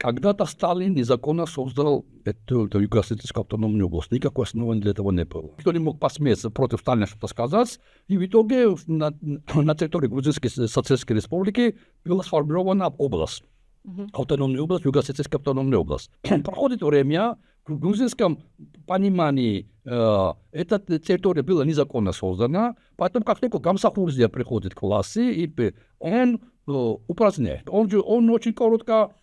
Когда-то Сталин незаконно создал эту Юго-Осетинскую автономную область. Никакой основания для этого не было. Никто не мог посмеяться против Сталина что-то сказать. И в итоге на территории Грузинской Социалистической Республики была сформирована область. Автономная область, Юго-Осетинская автономная область. Проходит время, в грузинском понимании эта территория была незаконно создана, поэтому как только Гамсахурзия приходит к власти, и он упраздняет. Он очень коротко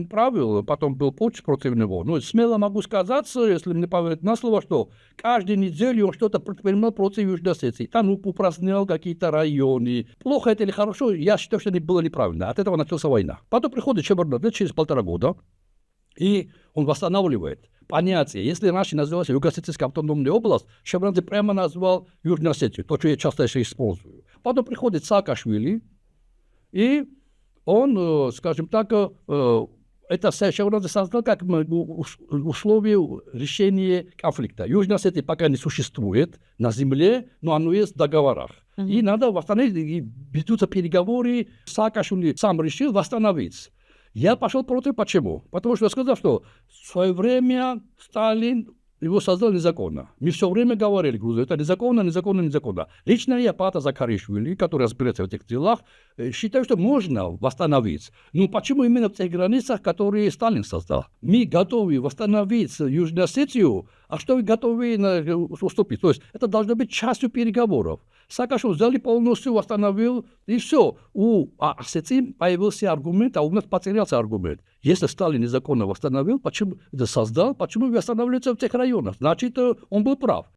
правил, потом был путь против него. Но смело могу сказать, если мне поверить на слово, что каждую неделю он что-то предпринимал против Южной Осетии. Там упразднял какие-то районы. Плохо это или хорошо, я считаю, что это было неправильно. От этого началась война. Потом приходит Шеварднадзе через 1,5 года, и он восстанавливает понятие. Если раньше называлась Юго-Осетинская автономная область, Шеварднадзе прямо назвал Южную Осетию, то, что я часто еще использую. Потом приходит Саакашвили, и он, скажем так, это Шеварднадзе создал как условие решения конфликта. Южная Осетия пока не существует на земле, но оно есть в договорах. И надо восстановить, и ведутся переговоры. Саакашвили сам решил восстановить. Я пошел против. Почему? Потому что я сказал, что в свое время Сталин его создал незаконно. Мы все время говорили, Грузия, это незаконно, незаконно, незаконно. Лично я, Пата Закаришвили, который разбирается в этих делах, считаю, что можно восстановить. Но почему именно в тех границах, которые Сталин создал? Мы готовы восстановить Южную Осетию, а что вы готовы уступить? То есть это должно быть частью переговоров. Саакашвили взяли полностью, восстановил, и все. У Осетии появился аргумент, а у нас потерялся аргумент. Если Сталин незаконно восстановил, почему это создал, почему вы восстанавливаете в тех районах? Значит, он был прав.